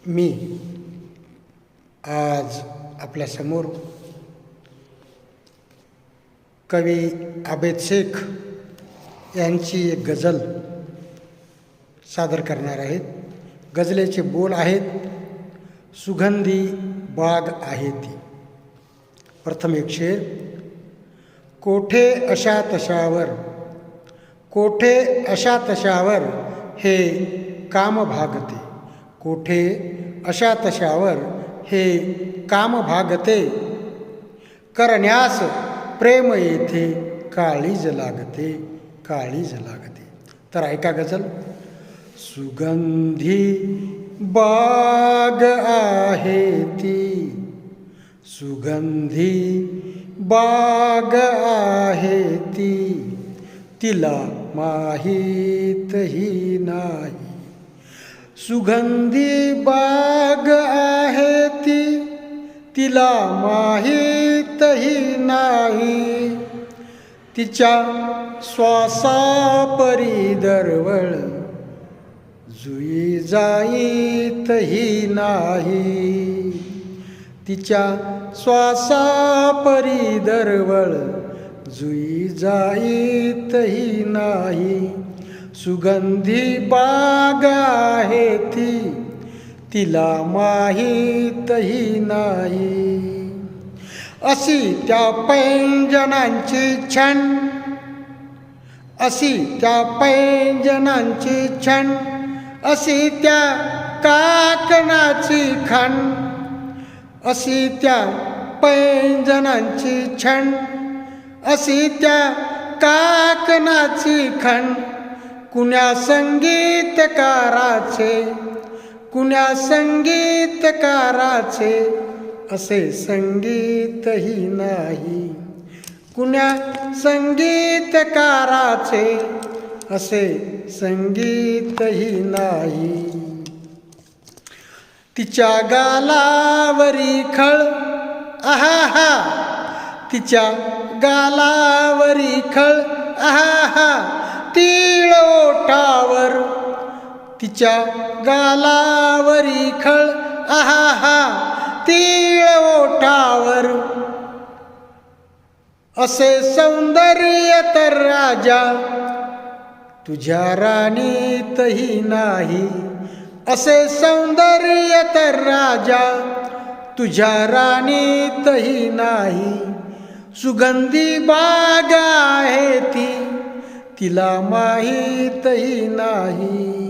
मी आज आपल्यासमोर कवी आबेद शेख यांची एक गझल सादर करणार आहेत. गझलेचे बोल आहेत, सुगंधी बाग आहे ती. प्रथम एक शेर. कोठे अशा तशावर, कोठे अशा तशावर हे काम भागते. कोठे अशा तशावर हे काम भागते. करण्यास प्रेम येथे काळीज लागते, काळीज लागते. तर ऐका गझल. सुगंधी बाग आहे ती, सुगंधी बाग आहे ती. तिला माहीतही नाही. सुगंधी बाग आहे ती, तिला माहीतही नाही. तिच्या श्वासापरी दरवळ जुई जाईतही नाही. तिच्या श्वासापरी दरवळ जुई जाईतही नाही. सुगंधी बाग आहे ती, तिला माहीतही नाही. अशी त्या पैंजनांची छण, अशी त्या पैंजनांची छण, अशी त्या काकणाची खण. अशी त्या पैंजनांची छण, अशी त्या काकणाची खण. कुण्या संगीतकाराचे, कुण्या संगीतकाराचे असे संगीतही नाही. कुण्या संगीतकाराचे असे संगीतही नाही. तिच्या गालावरी खळ, आहा, तिच्या गालावरी खळ, आहा, तीळ ओठावर. तिच्या गालावरी खळ, आहा, तीळ ओठावर. असे सौंदर्य तर राजा तुझ्या राणीतही नाही. असे सौंदर्य तर राजा तुझ्या राणीतही नाही. सुगंधी बाग आहे ती, तिला माहीतही नाही.